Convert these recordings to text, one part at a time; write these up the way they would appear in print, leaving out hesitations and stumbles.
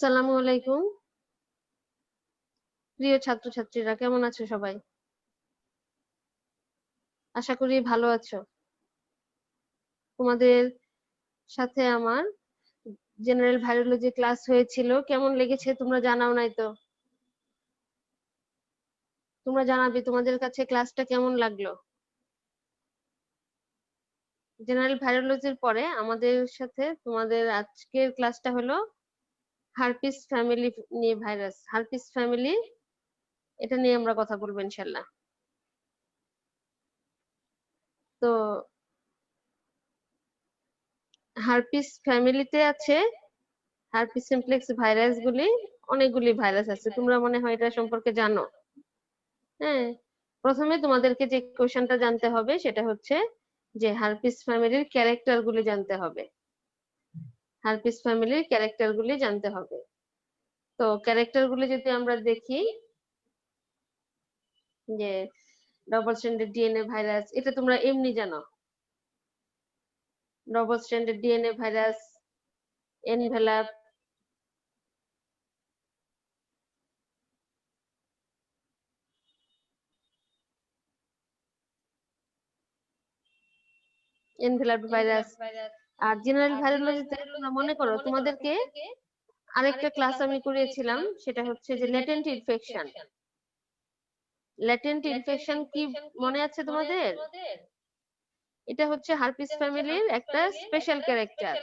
আসসালামু আলাইকুম। প্রিয় ছাত্রছাত্রীরা কেমন আছো সবাই? আশা করি ভালো আছো। তোমাদের সাথে আমার জেনারেল ভাইরোলজি ক্লাস হয়েছিল। কেমন লেগেছে তোমরা জানাও নাই তো? তোমরা জানাবে তোমাদের কাছে ক্লাসটা কেমন লাগলো? জেনারেল ভাইরোলজির পরে আমাদের সাথে তোমাদের আজকের ক্লাসটা হলো হার্পিস ফ্যামিলি নিয়ে ভাইরাস। হার্পিস ফ্যামিলি এটা নিয়ে আমরা কথা বলবো ইনশাআল্লাহ। তো হার্পিস ফ্যামিলিতে আছে হার্পিস সিমপ্লেক্স ভাইরাস গুলি, অনেকগুলি ভাইরাস আছে। তোমরা মনে হয় এটা সম্পর্কে জানো। হ্যাঁ, প্রথমে তোমাদেরকে যে কোশ্চেনটা জানতে হবে সেটা হচ্ছে যে হার্পিস ফ্যামিলির ক্যারেক্টার গুলি জানতে হবে। হার্পিস ফ্যামিলির ক্যারেক্টার গুলি জানতে হবে। তো ক্যারেক্টার গুলি যদি আমরা দেখি, যে ডবল স্ট্র্যান্ডেড ডিএনএ ভাইরাস, এটা তোমরা এমনি জানো। Double stranded DNA virus, envelope, envelope virus. আর জেনারেল ভাইরোলজিতে তোমরা মনে করো তোমাদেরকে আরেকটা ক্লাস আমি করিয়েছিলাম, সেটা হচ্ছে যে ল্যাটেন্ট ইনফেকশন। ল্যাটেন্ট ইনফেকশন কি মনে আছে তোমাদের? এটা হচ্ছে হার্পিস ফ্যামিলির একটা স্পেশাল ক্যারেক্টার।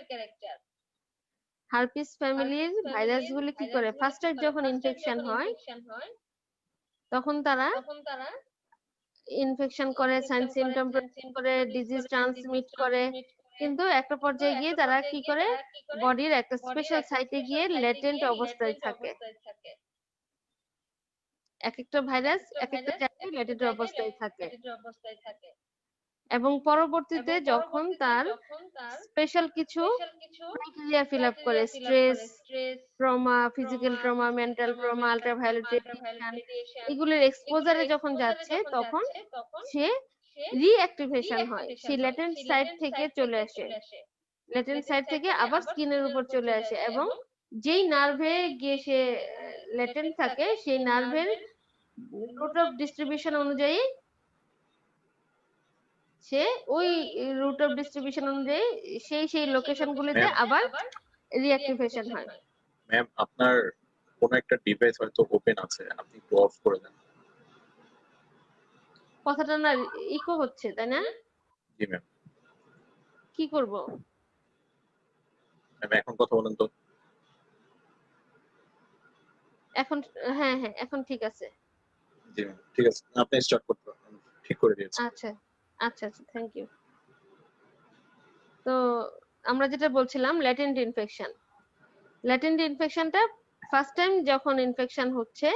হার্পিস ফ্যামিলির ভাইরাসগুলি কি করে, ফার্স্ট টাইম যখন ইনফেকশন হয় তখন তারা ইনফেকশন করে, সাইন সিমটম করে, ডিজিজ ট্রান্সমিট করে, কিন্তু একটা পর্যায়ে গিয়ে তারা কি করে, বডির একটা স্পেশাল সাইটে গিয়ে ল্যাটেন্ট অবস্থায় থাকে। এক একটা ভাইরাস এক একটা জায়গায় ল্যাটেন্ট অবস্থায় থাকে, এবং পরবর্তীতে যখন তার স্পেশাল কিছু ক্রাইটেরিয়া ফিল আপ করে, stress, trauma, physical trauma, mental trauma, ultraviolet radiation, এগুলোর এক্সপোজারে যখন যাচ্ছে তখন সে রিঅ্যাক্টিভেশন হয়, সে ল্যাটেন্ট সাইট থেকে চলে আসে, ল্যাটেন্ট সাইট থেকে আবার স্কিনের উপর চলে আসে, এবং যেই নার্ভে গিয়ে সে ল্যাটেন্ট থাকে সেই নার্ভের রুট অফ ডিস্ট্রিবিউশন অনুযায়ী সে ওই রুট অফ ডিস্ট্রিবিউশন অনুযায়ী সেই লোকেশন গুলিতে আবার রিঅ্যাক্টিভেশন হয়। ম্যাম, আপনার কোন একটা ডিভাইস হয়তো ওপেন আছে, আপনি একটু অফ করে দেন। কথাটা না ইকো হচ্ছে, তাই না? জি ম্যাম। কি করব? ম্যাম এখন কথা বলেন তো। এখন হ্যাঁ হ্যাঁ এখন ঠিক আছে। জি ম্যাম, ঠিক আছে, আপনি স্টার্ট করতে পারেন, ঠিক করে দিয়েছি। আচ্ছা আচ্ছা আচ্ছা, থ্যাংক ইউ। তো আমরা যেটা বলছিলাম, ল্যাটেন্ট ইনফেকশন। ল্যাটেন্ট ইনফেকশনটা ফার্স্ট টাইম যখন ইনফেকশন হচ্ছে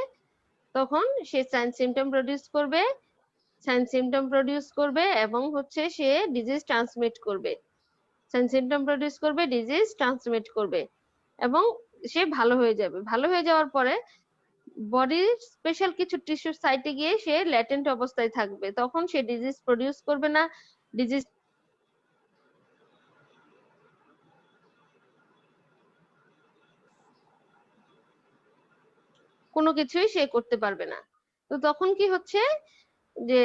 তখন সে সাইন সিমটম প্রডিউস করবে, এবং হচ্ছে সে ডিজিজ ট্রান্সমিট করবে, সাইন সিমটম প্রডিউস করবে, ডিজিজ ট্রান্সমিট করবে, এবং সে ভালো হয়ে যাবে। ভালো হয়ে যাওয়ার পরে বডির স্পেশাল কিছু টিস্যু সাইটে গিয়ে সে ল্যাটেন্ট অবস্থায় থাকবে, তখন সে ডিজিজ প্রডিউস করবে না, ডিজিজ কোনো কিছুই সে করতে পারবে না। তো তখন কি হচ্ছে যে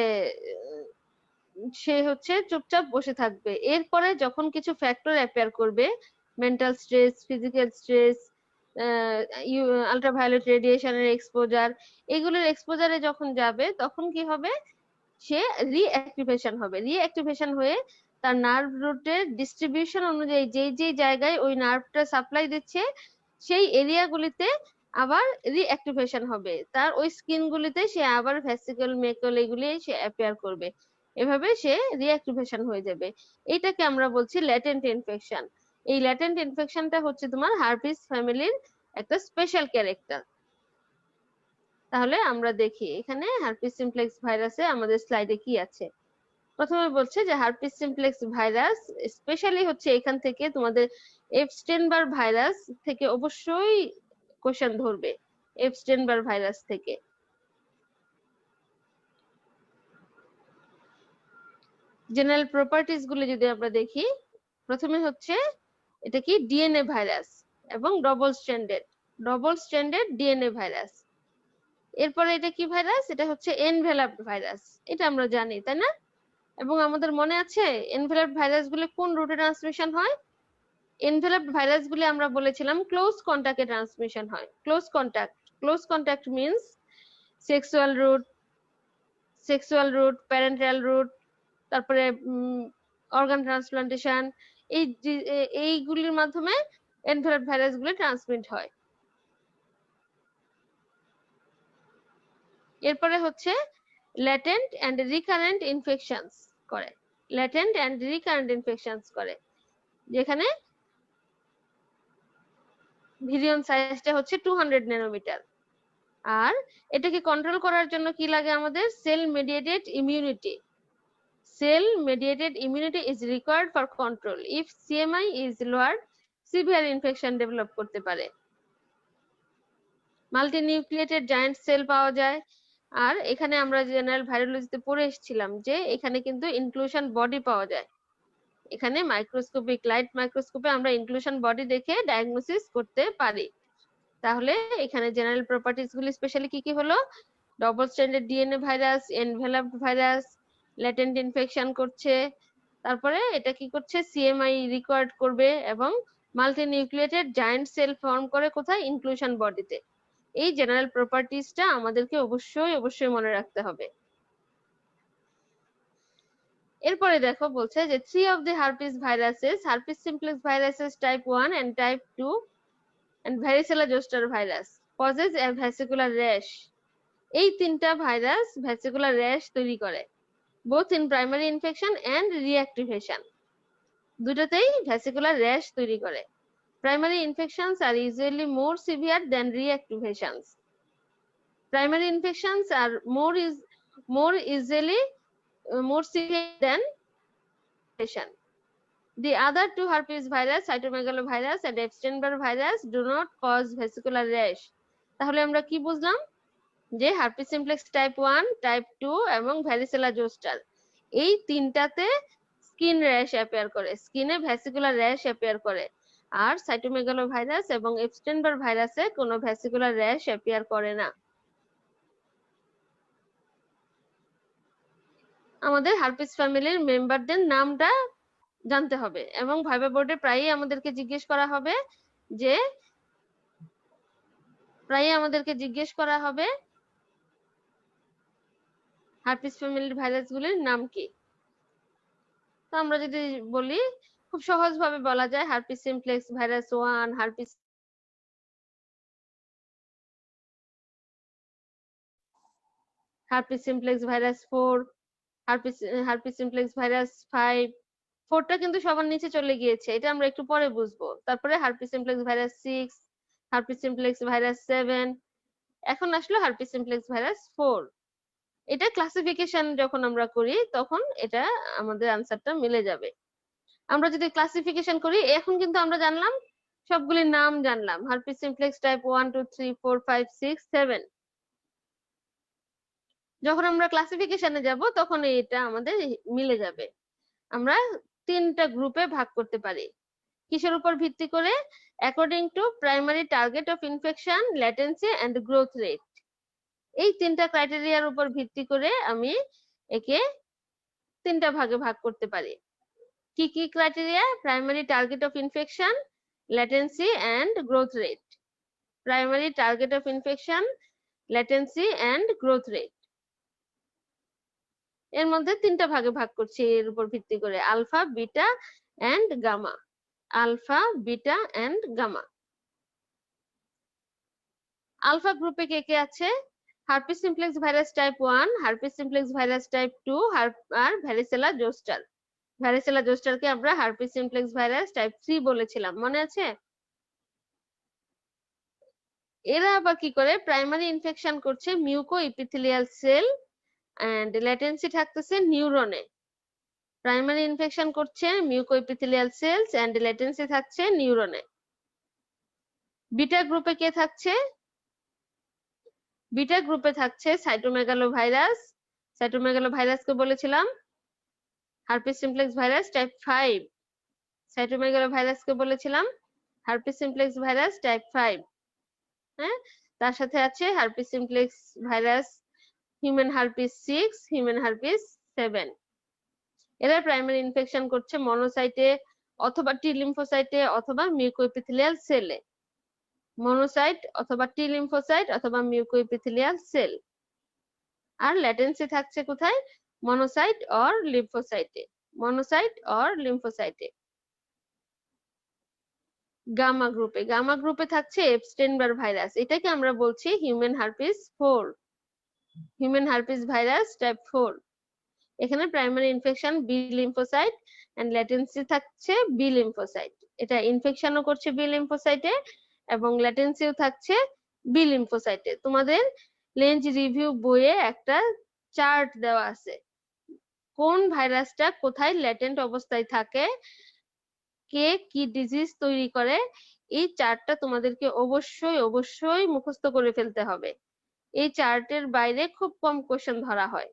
সে হচ্ছে চুপচাপ বসে থাকবে। এরপরে যখন কিছু ফ্যাক্টর অ্যাপিয়ার করবে, mental stress, physical stress, ultraviolet রেডিয়েশনের এক্সপোজার, এগুলোর এক্সপোজারে যখন যাবে তখন কি হবে, সে রিঅ্যাক্টিভেশন হবে। রিঅ্যাক্টিভেশন হয়ে তার নার্ভ রুটের ডিস্ট্রিবিউশন অনুযায়ী যেই যেই জায়গায় ওই নার্ভটা সাপ্লাই দিচ্ছে সেই এরিয়াগুলিতে আবার রিঅ্যাক্টিভেশন হবে, তার ওই স্কিন গুলিতে সে আবার ভেসিকল, মেকল এগুলি সে অ্যাপিয়ার করবে, এভাবে সে রিঅ্যাক্টিভেশন হয়ে যাবে। এটাকে আমরা বলছি ল্যাটেন্ট ইনফেকশন। এই ল্যাটেন্ট ইনফেকশনটা হচ্ছে তোমার হার্পিস ফ্যামিলির একটা স্পেশাল ক্যারেক্টার। তাহলে আমরা দেখি এখানে হার্পিস সিমপ্লেক্স ভাইরাসে আমাদের স্লাইডে কি আছে। প্রথমে বলছে যে হার্পিস সিমপ্লেক্স ভাইরাস স্পেশালি হচ্ছে এখান থেকে তোমাদের এপস্টেইন-বার ভাইরাস থেকে অবশ্যই কোশ্চেন ধরবে, এপস্টেইন-বার ভাইরাস থেকে। জেনারেল প্রপার্টিজ গুলো যদি আমরা দেখি, প্রথমে হচ্ছে এটা কি ডিএনএ ভাইরাস এবং double stranded. Double stranded DNA virus. এরপরে এটা কি ভাইরাস? এটা হচ্ছে এনভেলাপড ভাইরাস। এটা আমরা জানি, তাই না? এবং আমাদের মনে আছে এনভেলাপড ভাইরাসগুলো কোন রুটে ট্রান্সমিশন হয়? এনভেলাপড ভাইরাসগুলি আমরা বলেছিলাম ক্লোজ কন্টাক্টে ট্রান্সমিশন হয়। Close contact, close contact means sexual route, parental route, তারপরে অর্গান ট্রান্সপ্লান্টেশন, এইগুলির মাধ্যমে এনভেলাপড ভাইরাসগুলি ট্রান্সমিট হয়। এরপরে হচ্ছে ল্যাটেন্ট এন্ড রিকারেন্ট ইনফেকশনস করে। ল্যাটেন্ট এন্ড রিকারেন্ট ইনফেকশনস করে, যেখানে ভিরিয়ন সাইজটা হচ্ছে 200 ন্যানোমিটার। আর এটাকে কন্ট্রোল করার জন্য কি লাগে আমাদের? Cell mediated immunity. Cell mediated immunity is required for control. If CMI is lowered, severe infection develop করতে পারে। মাল্টিনিউক্লিয়েটেড জায়ান্ট সেল পাওয়া যায়। আর এখানে আমরা জেনারেল ভাইরোলজিতে পড়ে এসেছিলাম যে এখানে কিন্তু ইনক্লুশন বডি পাওয়া যায়। এখানে মাইক্রোস্কোপিক লাইট মাইক্রোস্কোপে আমরা ইনক্লুশন বডি দেখে ডায়াগনোসিস করতে পারি। তাহলে এখানে জেনারেল প্রপার্টিজ গুলি স্পেশালি কি কি হলো? Double stranded DNA virus, এনভেলপড virus, latent infection করছে, তারপরে এটা কি করছে? সিএমআই রিকোয়ার্ড করবে এবং মাল্টিনিউক্লিয়েটেড জায়ান্ট সেল ফর্ম করে কোথায়? ইনক্লুশন বডিতে। এই জেনারেল প্রপার্টিজটা আমাদেরকে অবশ্যই মনে রাখতে হবে। এরপরে দেখো বলছে যে 3 of the herpes viruses, herpes simplex viruses type 1 and type 2 and varicella zoster virus causes a vesicular rash. এই তিনটা ভাইরাস ভ্যাসিকুলার র্যাশ তৈরি করে, both in primary infection and reactivation. দুটোতেই ভ্যাসিকুলার র্যাশ তৈরি করে। Primary infections are usually more severe than reactivations. Primary infections are more easily more severe than reactivation. The other two herpes virus, cytomegalovirus and Epstein-Barr virus, do not cause vesicular rash. তাহলে আমরা কি বুঝলাম? যে herpes simplex type 1, type 2 এবং varicella zoster এই তিনটাতে skin rash appear করে, স্কিনে ভ্যাসিকুলার rash appear করে। আর সাইটোমেগালোভাইরাস এবং এপস্টেইন-বার ভাইরাসে কোনো ভ্যাসিকুলার র্যাশ অ্যাপিয়ার করে না। আমাদের হার্পিস ফ্যামিলির মেম্বারদের নামটা জানতে হবে এবং ভাইবা বোর্ডে প্রায়ই আমাদেরকে জিজ্ঞেস করা হবে যে হার্পিস ফ্যামিলির ভাইরাসগুলির নাম কি। তো আমরা যদি বলি, খুব সহজভাবে বলা যায় herpes simplex virus 1, herpes simplex virus 4, herpes simplex virus 5। 4টা কিন্তু সবার নিচে চলে গিয়েছে, এটা আমরা একটু পরে বুঝবো। তারপরে herpes simplex virus 6, herpes simplex virus 7, এখন আসলো হার্পিস সিমপ্লেক্স ভাইরাস 4। এটা ক্লাসিফিকেশন যখন আমরা করি তখন এটা আমাদের আনসারটা মিলে যাবে। আমরা যদি ক্লাসিফিকেশন করি, এখন কিন্তু আমরা জানলাম সবগুলির নাম জানলাম, হার্পিস সিমপ্লেক্স টাইপ 1 2 3 4 5 6 7। যখন আমরা ক্লাসিফিকেশনে যাব তখন এটা আমাদের মিলে যাবে। আমরা তিনটা গ্রুপে ভাগ করতে পারি। কিসের উপর ভিত্তি করে? According to primary target of infection, latency and growth rate. এই তিনটা ক্রাইটেরিয়ার উপর ভিত্তি করে আমি একে তিনটা ভাগে ভাগ করতে পারি। কি কি criteria? Primary target of infection, latency and growth rate. Primary target of infection, latency and growth rate. এর মধ্যে তিনটা ভাগে ভাগ করছি এর উপর ভিত্তি করে, alpha, beta and gamma. Alpha, beta and gamma. Alpha গ্রুপে কে কে আছে? Herpes simplex virus type 1, herpes simplex virus type 2 আর ভ্যারিসেলা জোস্টার। ভ্যারিসেলা জোস্টারকে আমরা হার্পিস সিমপ্লেক্স ভাইরাস টাইপ 3 বলেছিলাম, মনে আছে? এরা আবার কি করে? প্রাইমারি ইনফেকশন করছে muco epithelial sell and latency থাকতেছে নিউরনে। প্রাইমারি ইনফেকশন করছে muco epithelial sales and latency থাকছে নিউরনে। বিটা গ্রুপে কে থাকছে? বিটা গ্রুপে থাকছে সাইটোমেগালোভাইরাস। সাইটোমেগালোভাইরাসকে বলেছিলাম হার্পিস সিমপ্লেক্স ভাইরাস টাইপ 5। সাইটোমেগালোভাইরাসকে বলেছিলাম হার্পিস সিমপ্লেক্স ভাইরাস টাইপ 5। হ্যাঁ, তার সাথে আছে herpes simplex virus, human herpes 6, human herpes 7। এরা প্রাইমারি ইনফেকশন করছে মনোসাইটে অথবা টি লিম্ফোসাইটে অথবা মিউকোএপিথেলিয়াল সেলে। মনোসাইট অথবা টি লিম্ফোসাইট অথবা মিউকোএপিথেলিয়াল সেল। আর ল্যাটেন্সি থাকছে কোথায়? মনোসাইট অর লিম্ফোসাইটে। মনোসাইট অর লিম্ফোসাইটে। গামা গ্রুপে থাকছে এপস্টেইন-বার ভাইরাস। এটাকে আমরা বলছি human herpes 4। Human herpes virus type 4। এখানে primary infection B lymphocyte and latency থাকছে বি লিম্ফোসাইট। এটা ইনফেকশনও করছে বি লিম্ফোসাইটে এবং ল্যাটেন্সিও থাকছে বি লিম্ফোসাইটে। তোমাদের লেঞ্জ রিভিউ বইয়ে একটা চার্ট দেওয়া আছে, কোন ভাইরাসটা কোথায় ল্যাটেন্ট অবস্থায় থাকে, কে কি ডিজিজ তৈরি করে, এই চার্টটা তোমাদেরকে অবশ্যই মুখস্থ করে ফেলতে হবে। এই চার্টের বাইরে খুব কম কোশ্চেন ধরা হয়।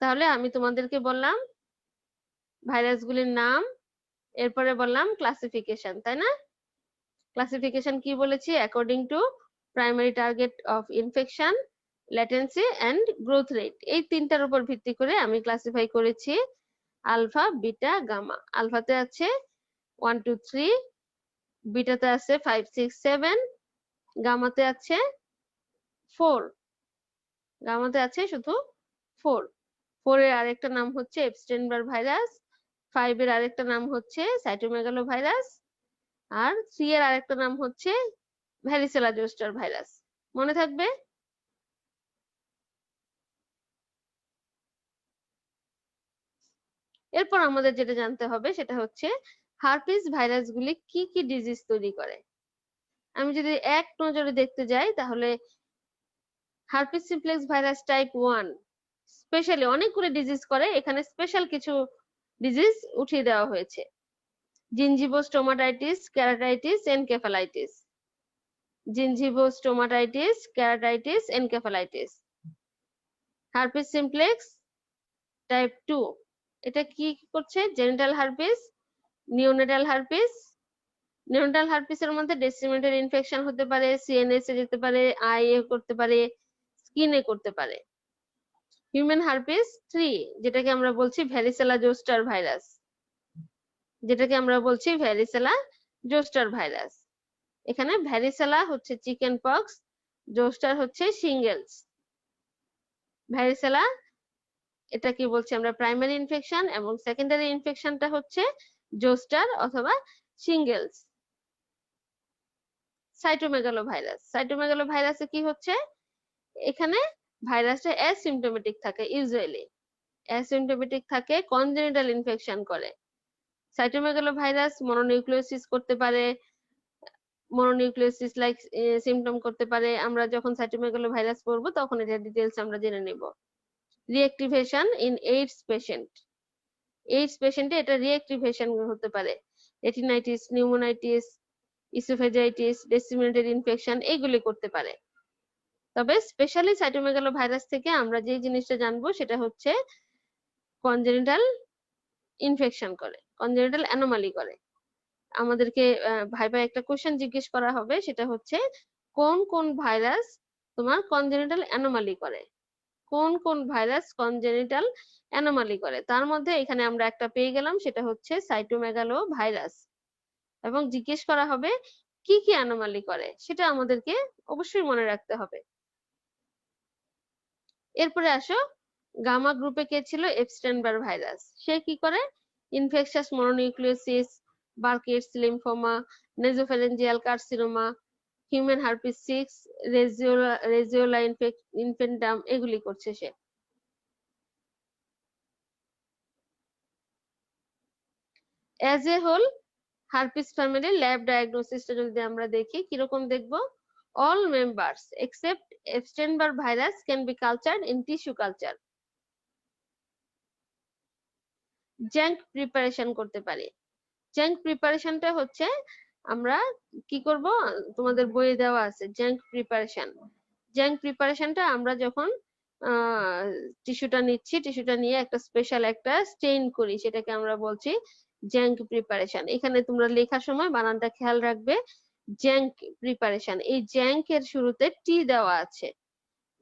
তাহলে আমি তোমাদেরকে বললাম ভাইরাসগুলির নাম, এরপরে বললাম ক্লাসিফিকেশন, তাই না? ক্লাসিফিকেশন কি বলেছি? According to primary target of infection, latency and growth rate. এই তিনটার উপর ভিত্তি করে আমি ক্লাসিফাই করেছি আলফা, বিটা, গামা। আলফাতে আছে 1 2 3, বিটাতে আছে 5 6 7, গামাতে আছে 4। গামাতে আছে শুধু 4। 4 এর আরেকটা নাম হচ্ছে এপস্টেইন-বার ভাইরাস, 5 এর আরেকটা নাম হচ্ছে সাইটোমেগালো ভাইরাস, আর 3 এর আরেকটা নাম হচ্ছে ভ্যারিসেলা জোস্টার ভাইরাস। মনে থাকবে? এরপর আমাদের যেটা জানতে হবে সেটা হচ্ছে হার্পিস ভাইরাসগুলি কি কি ডিজিজ তৈরি করে। আমি যদি এক নজরে দেখতে যাই তাহলে herpes simplex virus type 1 specially অনেকগুলো ডিজিজ করে, এখানে স্পেশাল কিছু ডিজিজ উঠিয়ে দেওয়া হয়েছে। Gingivostomatitis, keratitis, encephalitis. Gingivostomatitis, keratitis, encephalitis. Herpes simplex type 2 এটা কি করছে? Genital herpes, neonatal herpes. Neonatal হার্পিসের মধ্যে ডেসিমেন্টাল ইনফেকশন হতে পারে, সিএনএস এ যেতে পারে, আই এ করতে পারে, স্কিনে করতে পারে। হিউম্যান হার্পিস 3 যেটাকে আমরা বলছি ভ্যারিসেলা জোস্টার ভাইরাস, যেটাকে আমরা বলছি ভ্যারিসেলা জোস্টার ভাইরাস। এখানে ভ্যারিসেলা হচ্ছে চিকেন পক্স, জোস্টার হচ্ছে শিঙ্গেলস। ভ্যারিসেলা এটা কি বলছি আমরা প্রাইমারি ইনফেকশন এবং সেকেন্ডারি ইনফেকশনটা হচ্ছে জোস্টার অথবা শিঙ্গেলস। সাইটোমেগালো ভাইরাস, সাইটোমেগালো ভাইরাসে কি হচ্ছে? এখানে ভাইরাসটা অ্যাসিম্পটোমেটিক থাকে, ইউজুয়ালি অ্যাসিম্পটোমেটিক থাকে, কনজেনিটাল ইনফেকশন করে। সাইটোমেগালো ভাইরাস মনোনিউক্লিওসিস করতে পারে, মনোনিউক্লিওসিস লাইক সিমটম করতে পারে। আমরা যখন সাইটোমেগালো ভাইরাস পড়বো তখন এটা ডিটেইলস আমরা জেনে নেব। Reactivation in AIDS patient, AIDS পেশেন্টে এটা রিঅ্যাক্টিভেশন হতে পারে। Retinitis, pneumonitis, oesophagitis, disseminated infection এগুলি করতে পারে। তবে স্পেশালি সাইটোমেগালো ভাইরাস থেকে আমরা যে জিনিসটা জানবো সেটা হচ্ছে কনজেনিটাল ইনফেকশন করে, কনজেনিটাল অ্যানোমালি করে। আমাদেরকে ভাইবা একটা কোশ্চেন জিজ্ঞেস করা হবে, সেটা হচ্ছে কোন কোন ভাইরাস তোমার কনজেনিটাল অ্যানোমালি করে, কোন কোন ভাইরাস কনজেনিটাল অ্যানোমালি করে। তার মধ্যে এখানে আমরা একটা পেয়ে গেলাম, সেটা হচ্ছে সাইটোমেগালো ভাইরাস। এবং জিজ্ঞেস করা হবে কি কি অ্যানোমালি করে, সেটা আমাদেরকে অবশ্যই মনে রাখতে হবে। এরপরে আসো গামা গ্রুপে কে ছিল? এপস্টেইন-বার ভাইরাস। সে কি করে? Infectious mononucleosis, Burkitt's lymphoma, nasopharyngeal carcinoma, human herpes 6, roseola infantum এগুলি করছে সে। As a whole herpes family lab ডায়াগনোসিসটা যদি আমরা দেখি কিরকম দেখবো? all members except Epstein-Barr virus can be cultured in tissue culture. Junk preparation করতে পারি। জ্যাঙ্ক প্রিপারেশনটা হচ্ছে আমরা কি করব? তোমাদের বইয়ে দেওয়া আছে জ্যাঙ্ক প্রিপারেশন। জ্যাঙ্ক প্রিপারেশনটা আমরা যখন টিস্যুটা নিচ্ছি, টিস্যুটা নিয়ে একটা স্পেশাল একটা স্টেইন করি, সেটাকে আমরা বলছি জ্যাঙ্ক প্রিপারেশন। এখানে তোমরা লেখার সময় বানানটা খেয়াল রাখবে। জ্যাঙ্ক প্রিপারেশন, এই জ্যাঙ্ক এর শুরুতে টি দেওয়া আছে,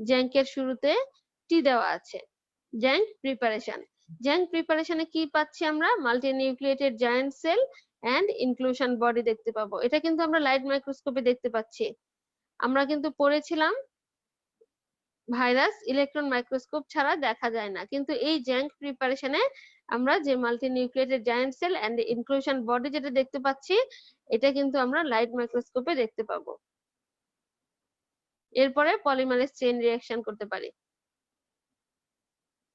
জ্যাঙ্ক এর শুরুতে টি দেওয়া আছে, জ্যাঙ্ক প্রিপারেশন। জ্যাঙ্ক প্রিপারেশনে কি পাচ্ছি আমরা? Multi nucleated giant cell and inclusion body দেখতে পাবো। এটা কিন্তু আমরা লাইট মাইক্রোস্কোপে দেখতে পাচ্ছি। আমরা কিন্তু পড়েছিলাম ভাইরাস ইলেকট্রন মাইক্রোস্কোপ ছাড়া দেখা যায় না, কিন্তু এই জ্যাঙ্ক প্রিপারেশনে আমরা যে multi nucleated giant cell and inclusion body যেটা দেখতে পাচ্ছি, এটা কিন্তু আমরা লাইট মাইক্রোস্কোপে দেখতে পাবো। এরপরে পলিমারেজ চেইন রিঅ্যাকশন করতে পারি।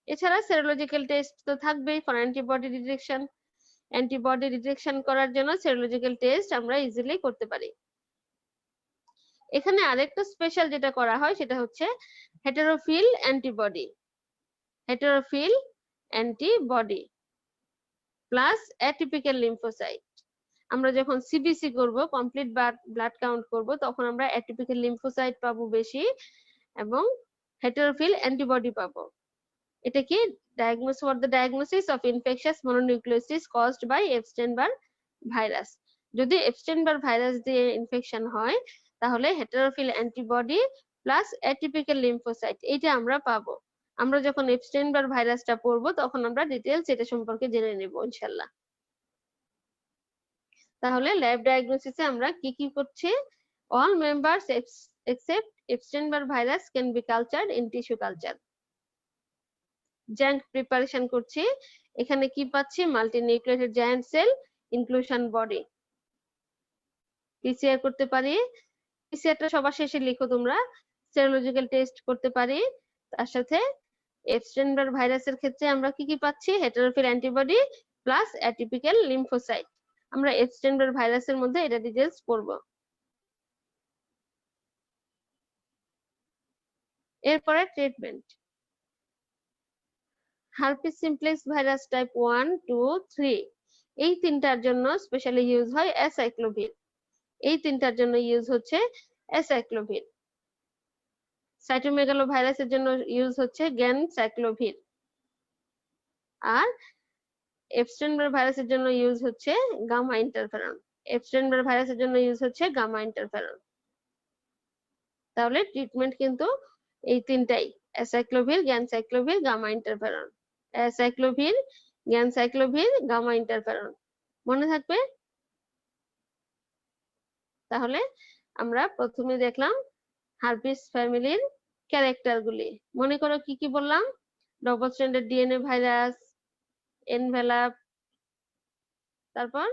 এছাড়া সেরোলজিক্যাল টেস্ট তো থাকবেই for antibody detection. Antibody detection করার জন্য সেরোলজিক্যাল টেস্ট আমরা ইজিলি করতে পারি। এখানে আরেকটা স্পেশাল যেটা করা হয় সেটা হচ্ছে heterophile antibody, heterophile antibody plus atypical lymphocyte. আমরা যখন সিবিসি করব, কমপ্লিট ব্লাড কাউন্ট করব, তখন আমরা অ্যাটিপিক্যাল লিম্ফোসাইট পাবো বেশি এবং হেটেরোফিল অ্যান্টিবডি পাবো। এটা কি? Diagnosis for the diagnosis of infectious mononucleosis caused by Epstein Barr virus. যদি এপস্টেইন-বার ভাইরাস দিয়ে ইনফেকশন হয় তাহলে heterophile antibody plus atypical lymphocyte এটা আমরা পাবো। আমরা যখন এপস্টেইন-বার ভাইরাসটা পড়বো তখন আমরা ডিটেইলস এটা সম্পর্কে জেনে নেব ইনশাআল্লাহ। তাহলে ল্যাব ডায়াগনোসিসে আমরা কি কি করছি? All members except Epstein Barr virus can be cultured in tissue culture. Tzanck preparation করছি, এখানে কি পাচ্ছি? Multi nucleated giant cell inclusion body. PCR করতে পারি, পিসিআরটা সবার শেষে লিখো তোমরা। সেরোলজিক্যাল টেস্ট করতে পারি, তার সাথে এপস্টেইন-বার ভাইরাসের ক্ষেত্রে আমরা কি কি পাচ্ছি? হেটেরোফিল অ্যান্টিবডি প্লাস অ্যাটিপিক্যাল লিম্ফোসাইট। আমরা এপস্টেইন-বার ভাইরাসের মধ্যে এটা ডিটেইলস পড়বো। এরপরে treatment. Herpes simplex virus type 1, 2, 3 এই তিনটার জন্য স্পেশালি ইউজ হয় অ্যাসাইক্লোভির। এই তিনটার জন্য ইউজ হচ্ছে অ্যাসাইক্লোভির। সাইটোমেগালো ভাইরাসের জন্য ইউজ হচ্ছে গ্যানসাইক্লোভির। আর এপস্টেইন-বার ভাইরাসের জন্য ইউজ হচ্ছে গামা ইন্টারফেরন। এপস্টেইন-বার ভাইরাসের জন্য ইউজ হচ্ছে গামা ইন্টারফেরন। তাহলে ট্রিটমেন্ট কিন্তু এই তিনটাই, acyclovir, ganciclovir, gamma interferon. Acyclovir, ganciclovir, gamma interferon. মনে থাকবে? তাহলে আমরা প্রথমে দেখলাম হার্পিস ফ্যামিলির ক্যারেক্টার গুলি। মনে করো কি কি বললাম? Double stranded DNA virus, envelope, তারপর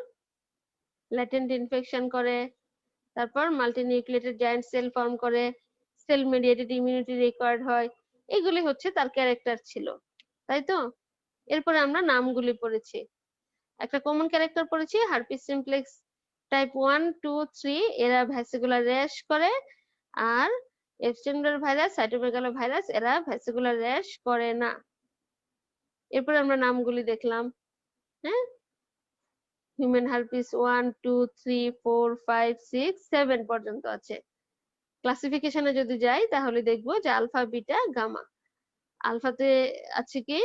ল্যাটেন্ট ইনফেকশন করে, তারপর multi nucleated giant sell form করে, সেল মিডিয়েটেড ইমিউনিটি রিকোয়ার্ড হয়। এগুলি হচ্ছে তার ক্যারেক্টার ছিল, তাই তো? এরপরে আমরা নামগুলি পড়েছি। একটা কমন ক্যারেক্টার পড়েছি হার্পিস সিমপ্লেক্স টাইপ 1, 2, 3 এরা ভ্যাসিকুলার র্যাশ করে, আর এপস্টেইন-বার ভাইরাস, সাইটোমেগালো ভাইরাস এরা ভ্যাসিকুলার র্যাশ করে না। এরপরে আমরা নামগুলি দেখলাম। হ্যাঁ, হিউম্যান হার্পিস 1, 2, 3, 4, 5, 6, 7 পর্যন্ত আছে। ক্লাসিফিকেশনে যদি যাই তাহলে দেখবো যে আলফা, বিটা, গামা। আলফাতে আছে কি?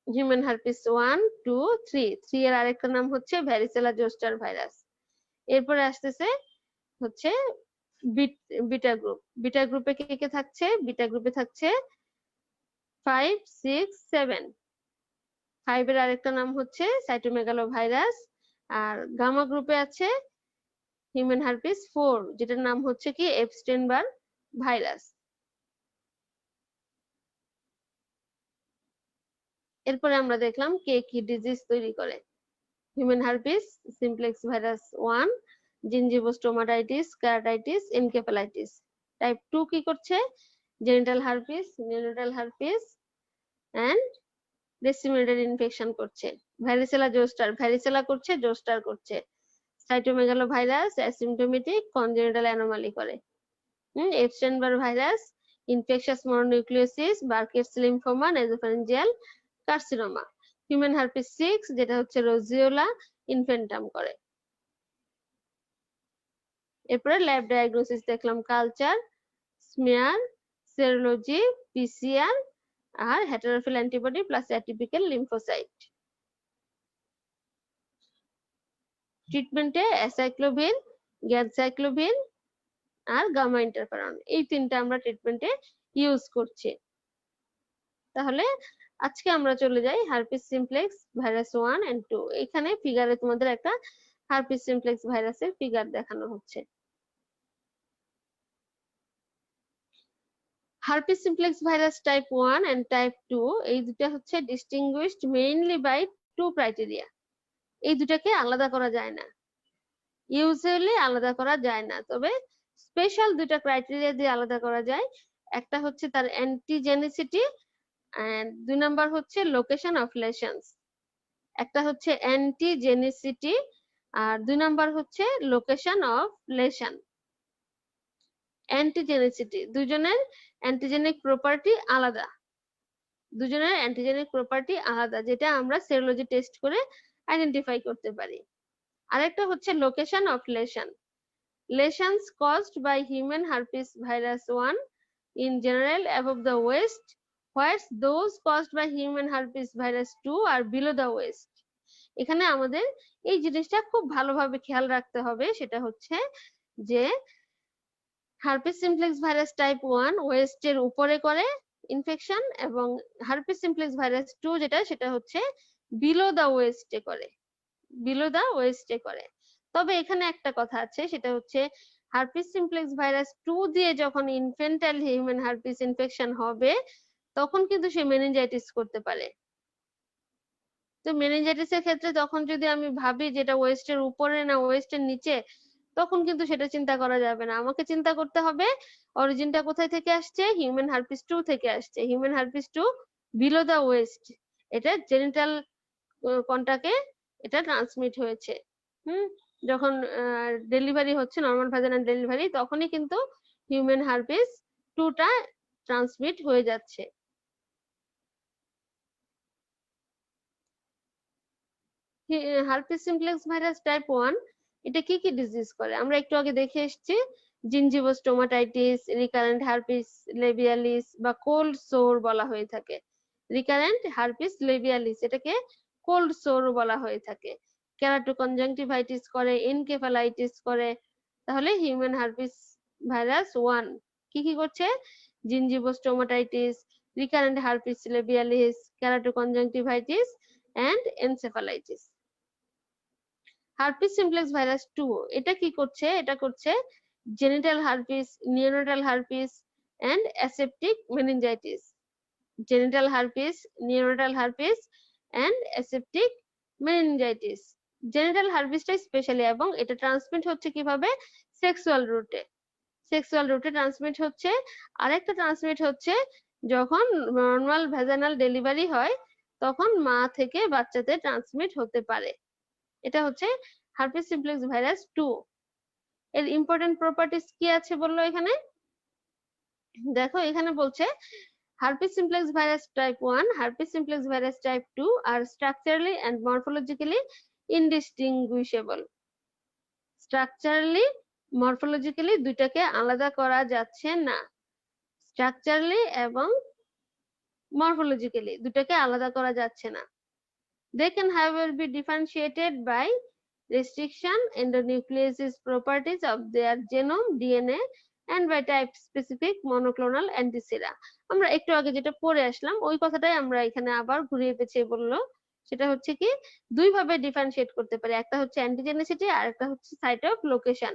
হিউম্যান হার্পিস 1, 2, 3 3 এর আরেকটা নাম হচ্ছে ভ্যারিসেলা জোস্টার ভাইরাস। এরপরে আসতেছে হচ্ছে বিটা গ্রুপ। বিটা গ্রুপে কে কে থাকছে? বিটা গ্রুপে থাকছে 5, 6, 7। 5 এর আরেকটা নাম হচ্ছে সাইটোমেগালো ভাইরাস। আর গামা গ্রুপে আছে হিউম্যান হার্পিস 4 যেটার নাম হচ্ছে কি? Epstein Barr virus. এরপরে আমরা দেখলাম কে কি ডিজিজ তৈরি করে। Human herpes simplex virus 1 gingivostomatitis, keratitis, encephalitis. Type 2 কি করছে? Genital herpes, neonatal herpes and disseminated infection করছে। ভ্যারিসেলা জোস্টার, ভ্যারিসেলা করছে, জোস্টার করছে। Cytomegalovirus asymptomatic congenital anomaly করে। Epstein Barr virus infectious mononucleosis, Burkitt's lymphoma, nasopharyngeal carcinoma. Human herpes 6 যেটা হচ্ছে roseola infantum করে। এরপরে ল্যাব ডায়াগনোসিস দেখলাম কালচার, স্মিয়ার, সেরোলজি, পিসিআর আর heterophile antibody plus atypical lymphocyte. ট্রিটমেন্টে acyclovir, ganciclovir আর gamma interferon, এই তিনটা আমরা ট্রিটমেন্টে ইউজ করছি। তাহলে আজকে আমরা চলে যাই হার্পিস সিমপ্লেক্স ভাইরাস 1 এন্ড 2। এখানে ফিগারে তোমাদের একটা হার্পিস সিমপ্লেক্স ভাইরাসের ফিগার দেখানো হচ্ছে। Herpes simplex virus type 1 and type 2 এই দুটো হচ্ছে distinguished mainly by two criteria. এই দুটাকে আলাদা করা যায় না, ইউজুয়ালি আলাদা করা যায় না, তবে স্পেশাল দুটা ক্রাইটেরিয়া দিয়ে আলাদা করা যায়। একটা হচ্ছে তার অ্যান্টিজেনিসিটি এন্ড 2 নাম্বার হচ্ছে লোকেশন অফ লেশনস। একটা হচ্ছে অ্যান্টিজেনিসিটি আর 2 নাম্বার হচ্ছে লোকেশন অফ লেশন। অ্যান্টিজেনিসিটি, দুজনের অ্যান্টিজেনিক প্রপার্টি আলাদা, দুজনের অ্যান্টিজেনিক প্রপার্টি আলাদা, যেটা আমরা সেরোলজি টেস্ট করে আইডেন্টিফাই করতে পারি। আরেকটা হচ্ছে location of lesion. Lesions caused by human herpes virus 1 in general above the waist, whereas those caused by human herpes virus 2 are below the waist. এখানে আমাদের এই জিনিসটা খুব ভালোভাবে খেয়াল রাখতে হবে, সেটা হচ্ছে যে হার্পিস সিমপ্লেক্স ভাইরাস টাইপ 1 ওয়েস্টের উপরে করে ইনফেকশন এবং হার্পিস সিমপ্লেক্স ভাইরাস 2 যেটা সেটা হচ্ছে বিলো দা ওয়েস্টে করে, বিলো দা ওয়েস্টে করে। তবে এখানে একটা কথা আছে, সেটা হচ্ছে হার্পিস সিমপ্লেক্স ভাইরাস 2 দিয়ে যখন ইনফ্যান্টাইল হিউম্যান হার্পিস ইনফেকশন হবে তখন কিন্তু সে মেনিনজাইটিস করতে পারে। তো মেনিনজাইটিসের ক্ষেত্রে তখন যদি আমি ভাবি যেটা ওয়েস্টের উপরে না ওয়েস্টের নিচে, তখন কিন্তু সেটা চিন্তা করা যাবে না। আমাকে চিন্তা করতে হবে অরিজিনটা কোথায় থেকে আসছে, হিউম্যান হার্পিস 2 থেকে আসছে। Human herpes 2 below the waist, এটা জেনিটাল কন্টাক্টে এটা ট্রান্সমিট হয়েছে। যখন ডেলিভারি হচ্ছে, নরমাল ভ্যাজাইনাল ডেলিভারি, তখনই কিন্তু হিউম্যান হার্পিস 2 টা ট্রান্সমিট হয়ে যাচ্ছে। হার্পিস সিমপ্লেক্স ভাইরাস টাইপ 1 এটা কি কি ডিজিজ করে আমরা একটু আগে দেখে এসেছি। জিনজিভোস্টোমাটাইটিস, রিকারেন্ট হার্পিস লেবিয়ালিস বা কোল্ড সোর বলা হয়ে থাকে। রিকারেন্ট হার্পিস লেবিয়ালিস এটাকে কোল্ড সোর বলা হয়ে থাকে। কেরাটোকনজাংটিভাইটিস করে, এনকেফালাইটিস করে। তাহলে হিউম্যান হার্পিস ভাইরাস 1 কি কি করছে? Gingivostomatitis, recurrent herpes labialis, keratoconjunctivitis and encephalitis. Herpes simplex virus 2 এটা কি করছে? এটা করছে genital herpes, neonatal herpes and aseptic meningitis. Genital herpes, neonatal herpes and aseptic meningitis. Genital হার্পিসটা স্পেশালি, এবং এটা ট্রান্সমিট হচ্ছে কিভাবে? সেক্সুয়াল রুটে। সেক্সুয়াল রুটে ট্রান্সমিট হচ্ছে। আরেকটা ট্রান্সমিট হচ্ছে যখন নরমাল ভ্যাজাইনাল ডেলিভারি হয় তখন মা থেকে বাচ্চাতে ট্রান্সমিট হতে পারে। এটা হচ্ছে হার্পিস সিমপ্লেক্স ভাইরাস 2। এর ইম্পর্টেন্ট প্রপার্টিজ কি আছে বললো এখানে? দেখো এখানে বলছে herpes simplex virus type 1, herpes simplex virus type 2 are structurally and morphologically indistinguishable. Structurally, morphologically দুইটাকে আলাদা করা যাচ্ছে না। Structurally এবং morphologically দুটাকে আলাদা করা যাচ্ছে না। They can however be differentiated by restriction endonucleases properties of their genome DNA and by type specific monoclonal antisera. আমরা একটু আগে যেটা পড়ে আসলাম ওই কথাটাই আমরা এখানে আবার ঘুরিয়ে পেঁচিয়ে বললো। সেটা হচ্ছে কি দুই ভাবে ডিফারেন্সিয়েট করতে পারি, একটা হচ্ছে অ্যান্টিজেনিসিটি আর একটা হচ্ছে সাইট অফ লোকেশন।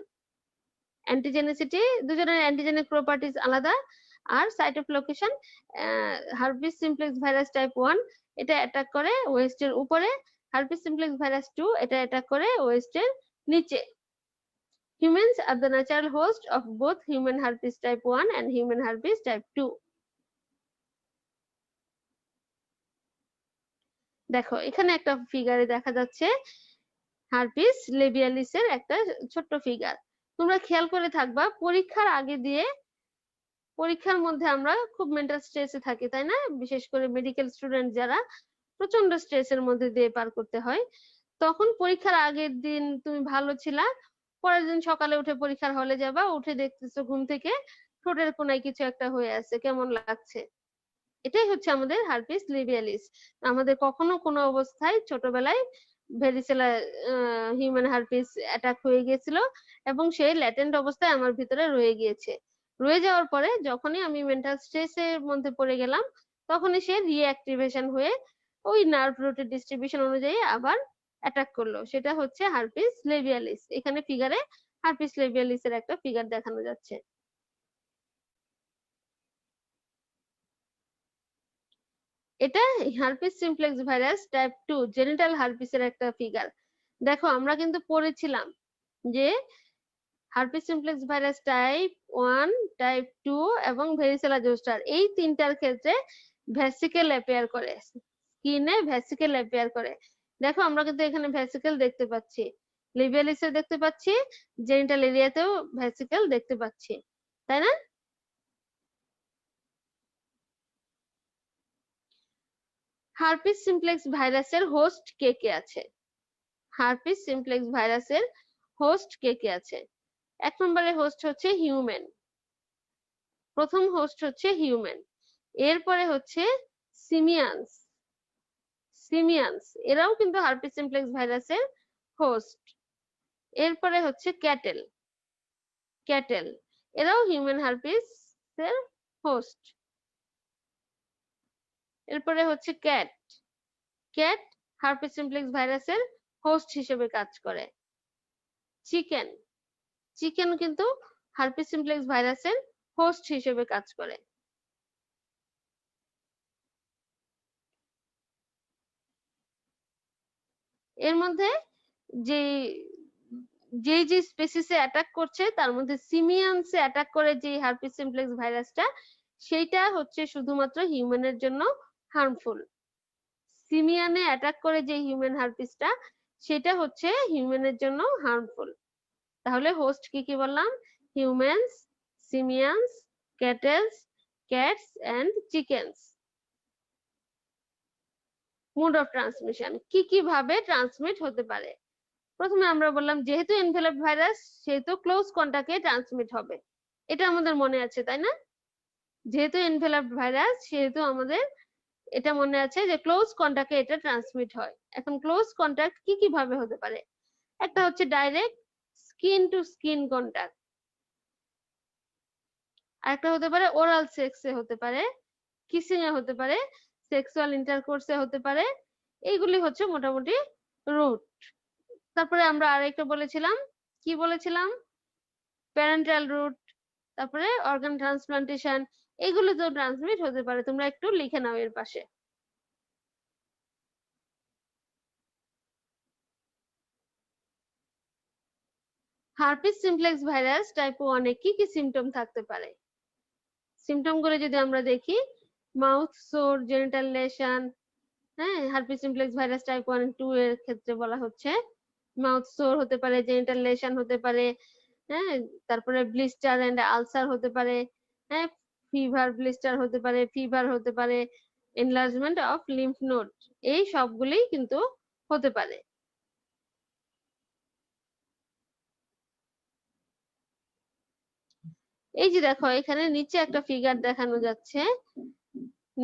অ্যান্টিজেনিসিটি দুজনের অ্যান্টিজেনিক প্রপার্টিজ আলাদা, আর site of location herpes simplex virus type 1 এটা অ্যাটাক করে ওয়েস্টের উপরে, হার্পিস সিমপ্লেক্স ভাইরাস 2 এটা অ্যাটাক করে ওয়েস্টের নিচে। Humans are the natural host of both human herpes type 1 and human herpes type 2. দেখো এখানে একটা ফিগারে দেখা যাচ্ছে হার্পিস লেবিয়ালিসের একটা ছোট্ট ফিগার। তোমরা খেয়াল করে থাকবা পরীক্ষার আগে দিয়ে, পরীক্ষার মধ্যে আমরা খুব মেন্টাল স্ট্রেসে থাকি তাই না? বিশেষ করে মেডিকেল স্টুডেন্ট যারা প্রচন্ড স্ট্রেসের মধ্যে দিয়ে পার করতে হয়, তখন পরীক্ষার আগের দিন তুমি ভালো ছিলা, পরের দিন সকালে উঠে পরীক্ষার হলে যাবা, উঠে দেখতেছো ঘুম থেকে ঠোঁটের কোনায় কিছু একটা হয়ে আছে, কেমন লাগছে? এটাই হচ্ছে আমাদের হার্পিস লেবিয়ালিস। আমাদের কখনো কোনো অবস্থায় ছোটবেলায় ভেরিসেলা হিউম্যান হারপিস অ্যাটাক হয়ে গিয়েছিল এবং সেই ল্যাটেন্ট অবস্থায় আমার ভিতরে রয়ে গিয়েছে। রয়ে যাওয়ার পরে যখনই আমি মেন্টাল স্ট্রেসের মধ্যে পড়ে গেলাম, তখনই সে রিঅ্যাক্টিভেশন হয়ে ওই নার্ভ রুটের ডিস্ট্রিবিউশন অনুযায়ী আবার অ্যাটাক করলো। সেটা হচ্ছে হারপিস লেবিয়ালিস। এখানে ফিগারে হারপিস লেবিয়ালিস এর একটা ফিগার দেখানো যাচ্ছে। এটা herpes simplex virus type 2 genital হারপিসের একটা ফিগার। দেখো আমরা কিন্তু পড়েছিলাম যে herpes simplex virus type 1, type 2 এবং ভেরিসেলা জোস্টার এই তিনটার ক্ষেত্রে ভ্যাসিকেল অ্যাপিয়ার করে, স্কিনে ভ্যাসিকেল অ্যাপিয়ার করে। দেখো আমরা কিন্তু এখানে ভ্যাসিকেল দেখতে পাচ্ছি, লিবিয়ালিসে দেখতে পাচ্ছি, জেনিটাল এরিয়াতেও ভ্যাসিকেল দেখতে পাচ্ছি, তাই না? হারপিস সিমপ্লেক্স ভাইরাসের হোস্ট কে কে আছে? হারপিস সিমপ্লেক্স ভাইরাসের হোস্ট কে কে আছে? 1 নম্বরে হোস্ট হচ্ছে হিউম্যান, প্রথম হোস্ট হচ্ছে হিউম্যান। এরপরে হচ্ছে সিমিয়ান্স, সিমিয়ান্স এরাও কিন্তু হারপিস সিমপ্লেক্স ভাইরাসের হোস্ট। এরপরে হচ্ছে ক্যাটেল, ক্যাটেল এরাও হিউম্যান হারপিস এর হোস্ট। এরপরে হচ্ছে ক্যাট, ক্যাট হারপিস সিমপ্লেক্স ভাইরাসের হোস্ট হিসেবে কাজ করে। চিকেন, চিকেন কিন্তু হারপিস সিমপ্লেক্স ভাইরাসের হোস্ট হিসেবে কাজ করে। এর মধ্যে যে যে স্পেসিসে অ্যাটাক করছে তার মধ্যে সিমিয়ানসে অ্যাটাক করে যে হারপিস সিমপ্লেক্স ভাইরাসটা, সেইটা হচ্ছে শুধুমাত্র হিউম্যানের জন্য হার্মফুল। সিমিয়ানে অ্যাটাক করে যে হিউম্যান হারপিসটা, সেটা হচ্ছে হিউম্যানের জন্য হার্মফুল। তাহলে হোস্ট কি কি বললাম? Humans, simians, cattles, cats and chickens. Mode of transmission, কি কি ভাবে ট্রান্সমিট হতে পারে? প্রথমে আমরা বললাম যেহেতু এনভেলপ ভাইরাস সেহেতু ক্লোজ কন্টাক্টে ট্রান্সমিট হবে, এটা আমাদের মনে আছে তাই না? যেহেতু এনভেলপ ভাইরাস সেহেতু আমাদের এটা মনে আছে যে ক্লোজ কন্টাক্টে এটা ট্রান্সমিট হয়। এখন ক্লোজ কন্টাক্ট কি কি ভাবে হতে পারে? একটা হচ্ছে direct skin to skin contact, আরেকটা হতে পারে ওরাল সেক্সে হতে পারে, কিসিং এ হতে পারে, সেক্সুয়াল ইন্টারকোর্সে হতে পারে। এইগুলি হচ্ছে মোটামুটি রুট। তারপরে আমরা আরেকটা বলেছিলাম, কি বলেছিলাম? প্যারেন্টাল রুট, তারপরে অর্গান ট্রান্সপ্লান্টেশন, এগুলো তো ট্রান্সমিট হতে পারে। তোমরা একটু লিখে নাও এর পাশে। হারপিস সিমপ্লেক্স ভাইরাস টাইপ 1 এ কি কি সিমটম থাকতে পারে? সিমটম গুলো যদি আমরা দেখি, মাউথ সোর, জেনিটাল লেশন, হ্যাঁ হারপিস সিমপ্লেক্স ভাইরাস টাইপ 1 2 এর ক্ষেত্রে বলা হচ্ছে মাউথ সোর হতে পারে, জেনিটাল লেশন হতে পারে, হ্যাঁ তারপরে ব্লিস্টার এন্ড আলসার হতে পারে, হ্যাঁ ফিভার, ব্লিস্টার হতে পারে, ফিভার হতে পারে, এনলার্জমেন্ট অফ লিম্ফ নোড, এই সবগুলোই কিন্তু হতে পারে। এই যে দেখো এখানে নিচে একটা ফিগার দেখানো যাচ্ছে,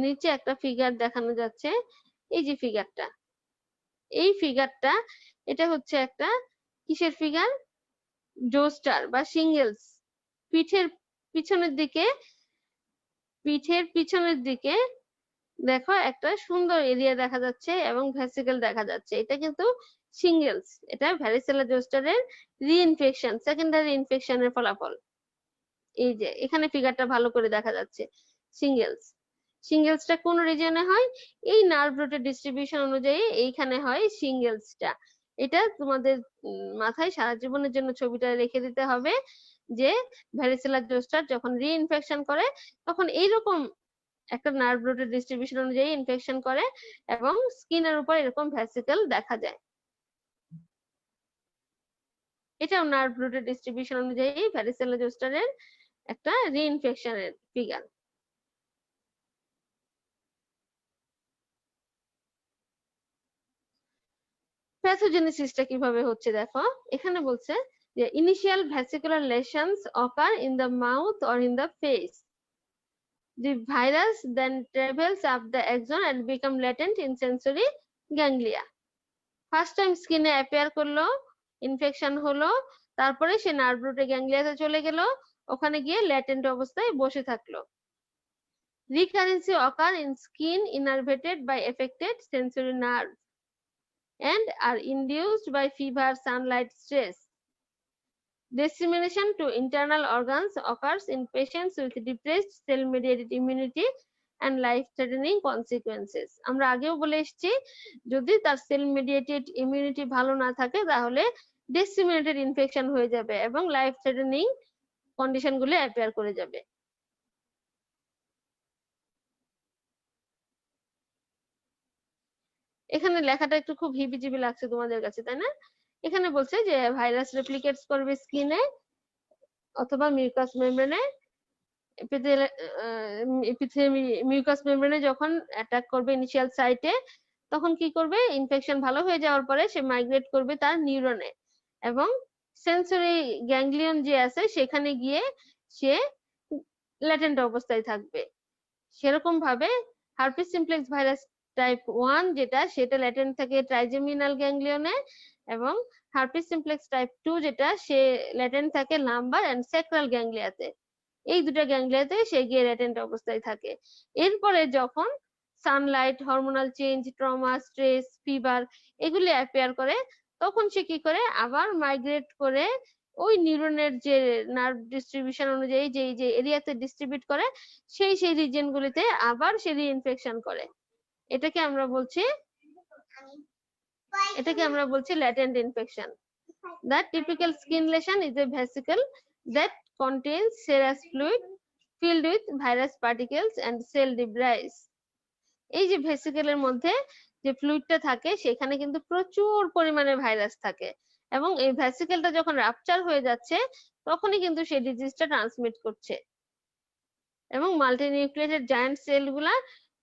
নিচে একটা ফিগার দেখানো যাচ্ছে, এই যে ফিগারটা, এই ফিগারটা এটা হচ্ছে একটা কিসের ফিগার? জোস্টার বা সিঙ্গেলস। পিঠের পিছনের দিকে, পিঠের পিছনের দিকে দেখো একটা সুন্দর এরিয়া দেখা যাচ্ছে এবং ভ্যাসিকেল দেখা যাচ্ছে। এটা কিন্তু সিঙ্গেলস, এটা ভ্যারিসেলা জোস্টারের রিইনফেকশন, সেকেন্ডারি ইনফেকশনের ফলাফল। এই যে এখানে ফিগারটা ভালো করে দেখা যাচ্ছে, সিঙ্গেলস। সিঙ্গেলসটা কোন রিজিয়নে হয়? এই নার্ভ রুটের ডিস্ট্রিবিউশন অনুযায়ী এইখানে হয় সিঙ্গেলসটা। এটা তোমাদের মাথায় সারা জীবনের জন্য ছবিটা রেখে দিতে হবে যে ভ্যারিসেলা জোস্টার যখন রিইনফেকশন করে তখন এইরকম একটা নার্ভ রুটের ডিস্ট্রিবিউশন অনুযায়ী ইনফেকশন করে এবং স্কিনের উপর এরকম ভ্যাসিকেল দেখা যায়। এটাও নার্ভ রুটের ডিস্ট্রিবিউশন অনুযায়ী ভ্যারিসেলা জোস্টারের একটা রিইনফেকশনের ফিগার। প্যাথোজেনেসিসটা কিভাবে হচ্ছে দেখো, এখানে বলছে যে initial vesicular lesions occur in the mouth or in the face. The virus then travels up the axon and become latent in sensory ganglia. First time স্কিনে অ্যাপিয়ার করলো, ইনফেকশন হলো, তারপরে সে নার্ভ রুটে গ্যাংলিয়াতে চলে গেল, ওখানে গিয়ে ল্যাটেন্ট অবস্থায় বসে থাকলো। Recurrency occur in skin innervated by affected sensory nerve and are induced by fever, sunlight, stress. Dissemination to internal organs occurs in patients with depressed cell-mediated immunity and life-threatening consequences. আমরা আগেও বলে এসেছি, যদি তার sell mediated immunity ভালো না থাকে তাহলে ডিসেমিনেটেড ইনফেকশন হয়ে যাবে এবং লাইফ থ্রেটেনিং কন্ডিশনগুলো অ্যাপিয়ার করে যাবে। এখানে লেখাটা একটু খুব হিবিজিবি লাগছে তোমাদের কাছে, তাই না? এখানে বলছে যে ভাইরাস রেপ্লিকেটস করবে স্কিনে অথবা মিউকাস মেমব্রেনে। মিউকাস মেমব্রেনে যখন অ্যাটাক করবে ইনিশিয়াল সাইটে, তখন কি করবে, ইনফেকশন ভালো হয়ে যাওয়ার পরে সে মাইগ্রেট করবে তার নিউরনে এবং সেন্সরি গ্যাংলিয়ন যে আছে সেখানে গিয়ে সে ল্যাটেন্ট অবস্থায় থাকবে। সেরকম ভাবে হার্পিস সিমপ্লেক্স ভাইরাস টাইপ 1 যেটা, সেটা ল্যাটেন্ট থাকে ট্রাইজেমিনাল গ্যাংলিয়নে, এবং হার্পিস সিমপ্লেক্স টাইপ 2 যেটা, সে ল্যাটেন্ট থাকে লাম্বার এন্ড স্যাক্রাল গ্যাংলিয়াতে। এই দুটো গ্যাংলিয়াতে সে গিয়ে ল্যাটেন্ট অবস্থায় থাকে। এরপরে যখন Sunlight, hormonal change, trauma, stress, fever এগুলি অ্যাপিয়ার করে, তখন সে কি করে, আবার মাইগ্রেট করে ওই নিউরনের যে নার্ভ ডিস্ট্রিবিউশন অনুযায়ী যে এরিয়াতে ডিস্ট্রিবিউট করে সেই রিজিয়ন গুলিতে আবার সে রিইনফেকশন করে। এটাকে আমরা বলছি latent infection. The typical skin lesion is a vesicle that contains serous fluid filled with virus particles and cell debris. এই যে ভেসিকেলের মধ্যে যে ফ্লুইডটা থাকে সেখানে কিন্তু প্রচুর পরিমাণে ভাইরাস থাকে, এবং এই ভেসিকেলটা যখন রাপচার হয়ে যাচ্ছে তখনই কিন্তু সেই ডিজিজটা ট্রান্সমিট করছে। এবং মাল্টিনিউক্লিয়েটেড জায়ান্ট সেলগুলা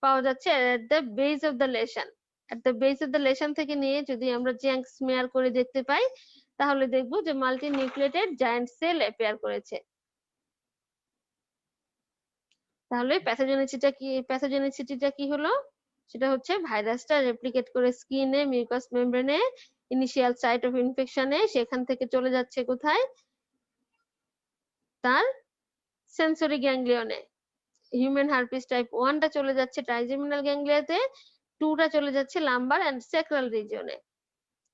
পাওয়া যাচ্ছে at the base of the lesion. At the base of the lesion থেকে নিয়ে যদি আমরা জ্যাঙ্ক স্মেয়ার করে দেখতে পাই, তাহলে দেখবো যে মাল্টিনিউক্লিয়েটেড জায়ান্ট সেল অ্যাপিয়ার করেছে। তাহলে প্যাথোজেনিসিটিটা কি হলো, সেটা হচ্ছে ভাইরাসটা রেপ্লিকেট করে স্কিনে, মিউকাস মেমব্রেনে, ইনিশিয়াল সাইট অফ ইনফেকশনে, সেখান থেকে চলে যাচ্ছে কোথায়, তার সেন্সরি গ্যাংলিয়নে। হিউম্যান হার্পিস টাইপ 1 টা চলে যাচ্ছে ট্রাইজেমিনাল গ্যাংলিয়াতে, 2 টা চলে যাচ্ছে লাম্বার এন্ড স্যাক্রাল রিজিয়নে।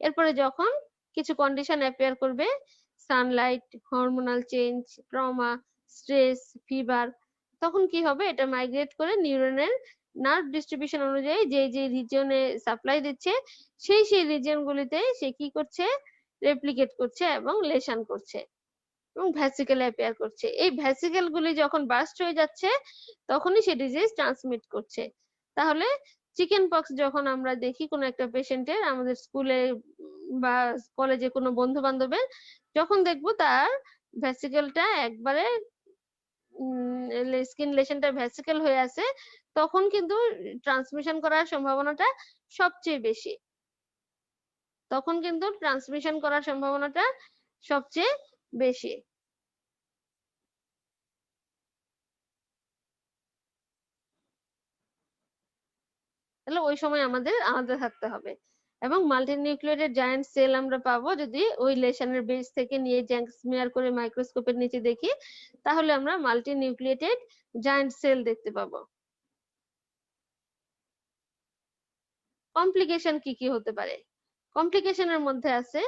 এরপরে যখন কিছু কন্ডিশন অ্যাপিয়ার করবে, Sunlight, hormonal change, trauma, stress, fever, তখন কি হবে, এটা মাইগ্রেট করে নিউরনের নার্ভ ডিস্ট্রিবিউশন অনুযায়ী যে রিজিয়নে সাপ্লাই দিচ্ছে সেই রিজিয়ন গুলিতে সে কি করছে, রেপ্লিকেট করছে এবং লেশন করছে এবং ভ্যাসিকেল অ্যাপিয়ার করছে। এই ভ্যাসিকেল গুলি যখন বার্স্ট হয়ে যাচ্ছে তখনই সে ডিজিজ ট্রান্সমিট করছে। তাহলে চিকেন পক্স যখন আমরা দেখি কোনো একটা পেশেন্টের, আমাদের স্কুলে বা কলেজে কোনো বন্ধু বান্ধবের, যখন দেখবো তার ভ্যাসিকেলটা একবারে স্কিন লেশনটা ভ্যাসিকেল হয়ে আছে, তখন কিন্তু ট্রান্সমিশন করার সম্ভাবনাটা সবচেয়ে বেশি। তখন কিন্তু ট্রান্সমিশন করার সম্ভাবনাটা সবচেয়ে বেশি। তাহলে ওই সময় আমাদের আলাদা থাকতে হবে। এবং মাল্টিনিউক্লিয়েটেড জায়ান্ট সেল আমরা পাবো যদি ওই লেশনের বেস থেকে নিয়ে জ্যাঙ্ক স্মিয়ার করে মাইক্রোস্কোপের নিচে দেখি, তাহলে আমরা মাল্টিনিউক্লিয়েটেড জায়ান্ট সেল দেখতে পাবো। কমপ্লিকেশন কি কি হতে পারে? কমপ্লিকেশনের মধ্যে আছে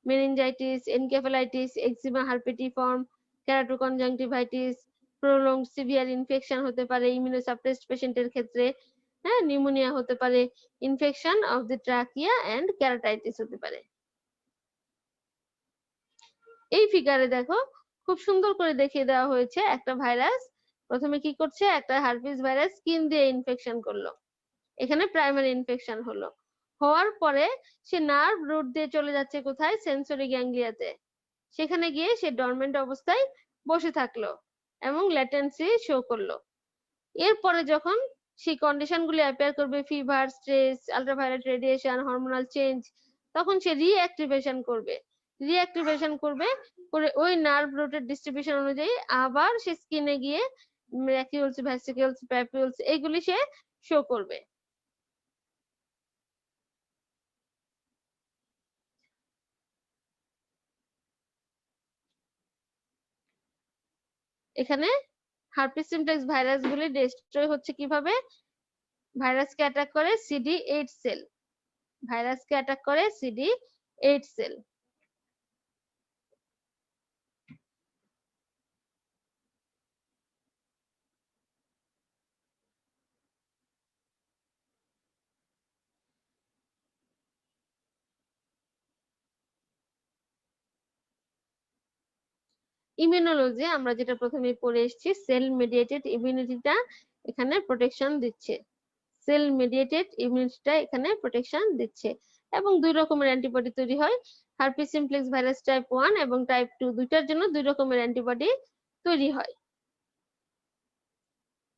meningitis, encephalitis, eczema herpetiform, keratoconjunctivitis, prolonged severe infection হতে পারে ইমিউনোসাপ্রেসড পেশেন্টের ক্ষেত্রে, হ্যাঁ, নিউমোনিয়া হতে পারে, infection of the trachea and keratitis হতে পারে। এই ফিগারে দেখো খুব সুন্দর করে দেখিয়ে দেওয়া হয়েছে একটা ভাইরাস প্রথমে কি করছে, একটা হার্পিস ভাইরাস স্কিন দিয়ে ইনফেকশন করলো, এখানে প্রাইমারি ইনফেকশন হলো, হওয়ার পরে সে নার্ভ রুট দিয়ে চলে যাচ্ছে কোথায়, সেন্সরি গ্যাংলিয়াতে, সেখানে গিয়ে সে ডরমেন্ট অবস্থায় বসে থাকলো এবং ল্যাটেন্সি শো করলো। এরপরে যখন সেই কন্ডিশন গুলি অ্যাপিয়ার করবে, fever, stress, ultraviolet radiation, hormonal change, তখন সে রিঅ্যাক্টিভেশন করবে করে ওই নার্ভ রুটের ডিস্ট্রিবিউশন অনুযায়ী আবার সে স্কিনে গিয়ে ম্যাকিউলস, ভ্যাসিকলস, প্যাপিউলস এগুলি সে শো করবে। এখানে হার্পিস সিমপ্লেক্স ভাইরাস গুলি ডিস্ট্রয় হচ্ছে কিভাবে? ভাইরাসকে অ্যাটাক করে CD8 সেল, ভাইরাসকে অ্যাটাক করে CD8 সেল। ইমিউনোলজি আমরা যেটা প্রথমে পড়ে এসেছি, সেল মিডিয়েটেড ইমিউনিটিটা এখানে প্রোটেকশন দিচ্ছে, সেল মিডিয়েটেড ইমিউনিটিটা এখানে প্রোটেকশন দিচ্ছে। এবং দুই রকমের অ্যান্টিবডি তৈরি হয়, হার্পিস সিমপ্লেক্স ভাইরাস টাইপ 1 এবং টাইপ 2 দুইটার জন্য দুই রকমের অ্যান্টিবডি তৈরি হয়।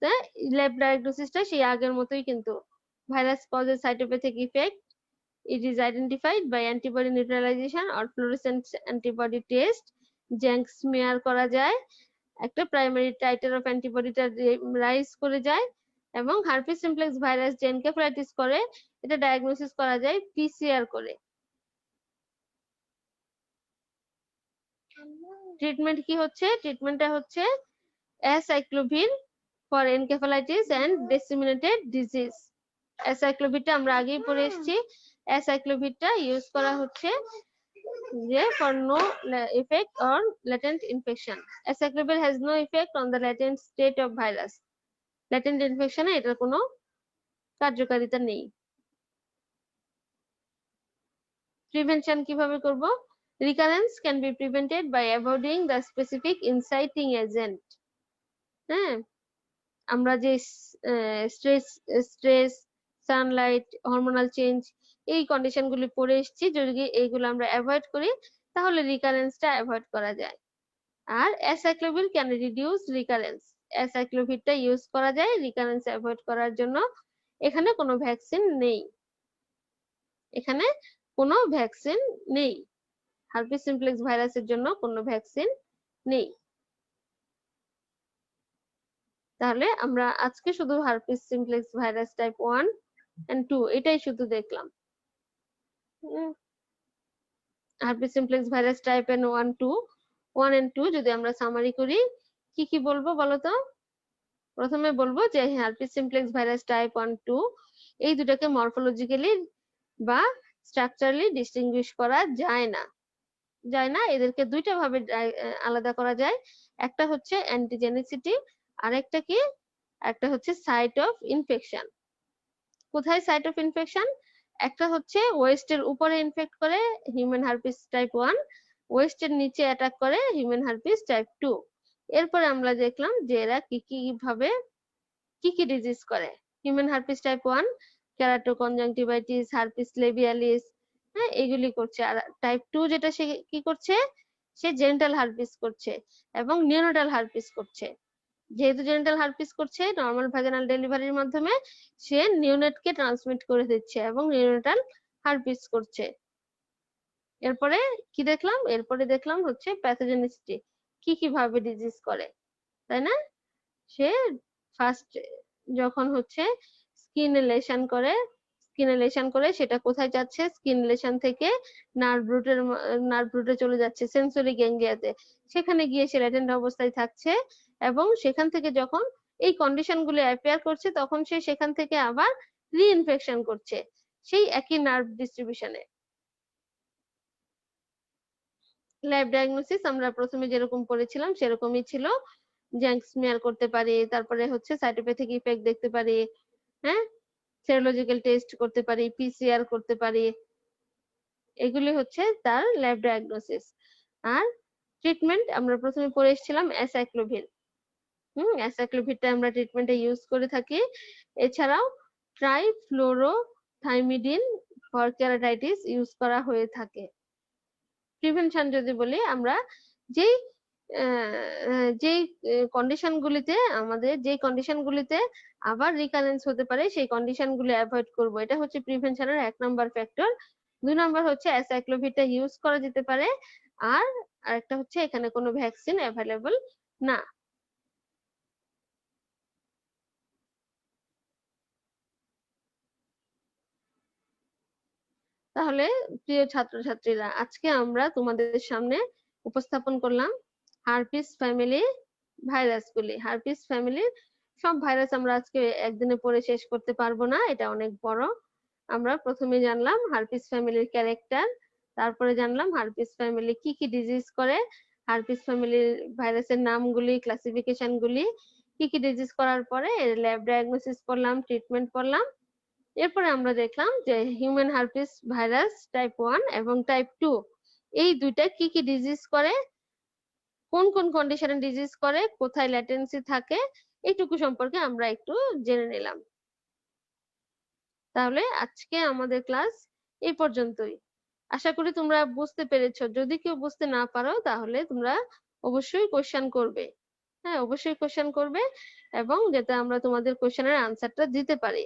তা ল্যাব ডায়াগনোসিসটা সেই আগের মতোই, কিন্তু virus causes cytopathic effect, it is identified by antibody neutralization or fluorescent antibody test, junk smear করা যায়, একটা প্রাইমারি টাইটার অফ অ্যান্টিবডিটা রাইজ করে যায়, এবং হার্পিস সিমপ্লেক্স ভাইরাস যে এনকেফালাইটিস করে এটা ডায়াগনোসিস করা যায় PCR করে। ট্রিটমেন্ট কি হচ্ছে? ট্রিটমেন্টটা হচ্ছে acyclovir for encephalitis and disseminated disease. অ্যাসাইক্লোভিরটা আমরা আগেই পড়ে এসেছি, অ্যাসাইক্লোভিরটা ইউজ করা হচ্ছে যে for no effect on latent infection. Acyclovir has no effect on the latent state of virus. Latent infection এ এটার কোনো কার্যকারিতা নেই। প্রিভেনশন কিভাবে করব? Recurrence can be prevented by avoiding the specific inciting agent. হ্যাঁ, আমরা যে স্ট্রেস, সানলাইট, হরমোনাল চেঞ্জ এই কন্ডিশন গুলি পড়ে এসেছি, যদি এইগুলো আমরা অ্যাভয়েড করি তাহলে রিকারেন্সটা অ্যাভয়েড করা যায়। আর অ্যাসাইক্লোভির ক্যান রিডিউস রিকারেন্স, অ্যাসাইক্লোভিরটা ইউজ করা যায় রিকারেন্স অ্যাভয়েড করার জন্য। এখানে কোনো ভ্যাকসিন নেই, এখানে কোনো ভ্যাকসিন নেই, হার্পিস সিমপ্লেক্স ভাইরাসের জন্য কোনো ভ্যাকসিন নেই। তাহলে আমরা আজকে শুধু herpes simplex virus type 1 and 2 এটাই শুধু দেখলাম। Herpes simplex virus type 1 and 2 যদি আমরা সামারি করি, কি কি বলবো বলো তো? প্রথমে বলবো যে হার্পিস সিমপ্লেক্স ভাইরাস টাইপ 1, 2 এই দুটাকে মরফোলজিক্যালি বা স্ট্রাকচারালি ডিস্টিংগুইশ করা যায় না, এদেরকে দুইটা ভাবে আলাদা করা যায়। একটা হচ্ছে অ্যান্টিজেনিসিটি, আর একটা কি? একটা হচ্ছে সাইট অফ ইনফেকশন। কোথায় সাইট অফ ইনফেকশন? একটা হচ্ছে ওয়েস্টের উপরে ইনফেক্ট করে হিউম্যান হার্পিস টাইপ 1, ওয়েস্টের নিচে অ্যাটাক করে হিউম্যান হার্পিস টাইপ 2। এরপরে আমরা দেখলাম যে এরা কি কি ভাবে কি কি ডিজিজ করে। Human herpes type 1 keratoconjunctivitis, herpes labialis, হ্যাঁ এগুলি করছে। আর টাইপ 2 যেটা, সে কি করছে? সে জেনিটাল হার্পিস করছে এবং নিওনাটাল হার্পিস করছে। যেহেতু জেনিটাল হার্পিস করছে, নরমাল ভ্যাজিনাল ডেলিভারির মাধ্যমে সে নিওনেটকে ট্রান্সমিট করে দিচ্ছে এবং নিওনাটাল হার্পিস করছে। এরপরে কি দেখলাম? এরপরে দেখলাম হচ্ছে প্যাথোজেনিসিটি, কি কি ভাবে ডিজিজ করে, তাই না? সে ফার্স্ট যখন হচ্ছে স্কিনে লেশন করে সেটা কোথায় যাচ্ছে? স্কিন লেশন থেকে নার্ভ রুটে চলে যাচ্ছে সেন্সরি গ্যাংলিয়াতে, সেখানে গিয়ে সে ল্যাটেন্ট অবস্থায় থাকছে এবং সেখান থেকে যখন এই কন্ডিশন গুলো অ্যাপিয়ার করছে তখন সে সেখান থেকে আবার রিইনফেকশন করছে সেই একই নার্ভ ডিস্ট্রিবিউশনে। ল্যাব ডায়াগনোসিস আমরা প্রথমে যেরকম পড়েছিলাম সেরকমই ছিল, জ্যাঙ্ক স্মিয়ার করতে পারি, তারপরে হচ্ছে সাইটোপ্যাথিক ইফেক্ট দেখতে পারি, হ্যাঁ সেরোলজিক্যাল টেস্ট করতে পারি, PCR করতে পারি, এগুলি হচ্ছে তার ল্যাব ডায়াগনোসিস। আর ট্রিটমেন্ট আমরা প্রথমে পড়ে এসেছিলাম অ্যাসাইক্লোভির। অ্যাসাইক্লোভিরটা আমরা ট্রিটমেন্টে ইউজ করে থাকি। এছাড়াও ট্রাইফ্লোরোথাইমিডিন ফর কেরাটাইটিস ইউজ করা হয়ে থাকে। প্রিভেনশন যদি বলি, আমরা যেই যেই কন্ডিশন গুলিতে আবার রিকারেন্স হতে পারে সেই কন্ডিশন গুলি অ্যাভয়েড করব, এটা হচ্ছে প্রিভেনশনের 1 নাম্বার ফ্যাক্টর। 2 নাম্বার হচ্ছে অ্যাসাইক্লোভিরটা ইউজ করা যেতে পারে, আর আরেকটা হচ্ছে এখানে কোনো ভ্যাকসিন অ্যাভেলেবল না। তাহলে প্রিয় ছাত্রছাত্রীরা, আজকে আমরা তোমাদের সামনে উপস্থাপন করলাম হার্পিস ফ্যামিলি ভাইরাসগুলি, হার্পিস ফ্যামিলির সব ভাইরাস আমরা আজকে একদিনে পড়ে শেষ করতে পারবো না, এটা অনেক বড়। আমরা প্রথমে জানলাম হার্পিস ফ্যামিলির ক্যারেক্টার, তারপরে জানলাম হার্পিস ফ্যামিলি কি কি ডিজিজ করে, হার্পিস ফ্যামিলির ভাইরাসের নামগুলি, ক্লাসিফিকেশন গুলি, কি কি ডিজিজ করার পরে ল্যাব ডায়াগনোসিস করলাম, ট্রিটমেন্ট করলাম। এরপরে আমরা দেখলাম যে হিউম্যান হার্পিস ভাইরাস টাইপ 1 এবং টাইপ 2 এই দুইটা কি কি ডিজিজ করে, কোন কোন কন্ডিশনে ডিজিজ করে, কোথায় ল্যাটেন্সি থাকে, এইটুকু সম্পর্কে আমরা একটু জেনে নিলাম। তাহলে আজকে আমাদের ক্লাস এই পর্যন্তই। আশা করি তোমরা বুঝতে পেরেছো। যদি কেউ বুঝতে না পারো তাহলে তোমরা অবশ্যই কোশ্চেন করবে। হ্যাঁ, অবশ্যই কোশ্চেন করবে এবং যাতে আমরা তোমাদের কোশ্চেনের আনসারটা দিতে পারি।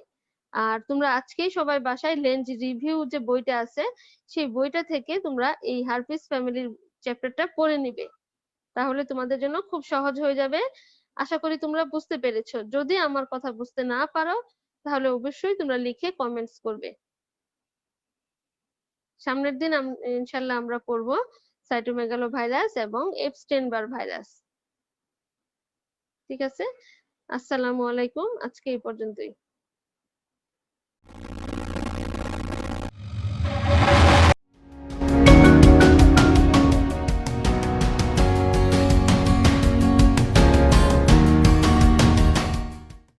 আর তোমরা আজকেই সবাই বাসায় লেন্স রিভিউ যে বইটা আছে সেই বইটা থেকে তোমরা এই হার্পিস ফ্যামিলির চ্যাপ্টারটা পড়ে নিবে। তাহলে তোমাদের জন্য খুব সহজ হয়ে যাবে। আশা করি তোমরা বুঝতে পেরেছো। যদি আমার কথা বুঝতে না পারো তাহলে অবশ্যই তোমরা লিখে কমেন্টস করবে। সামনের দিন ইনশাল্লাহ আমরা পড়বো সাইটোমেগালো ভাইরাস এবং এপস্টেইন-বার ভাইরাস। ঠিক আছে, আসসালামু আলাইকুম, আজকে এই পর্যন্তই।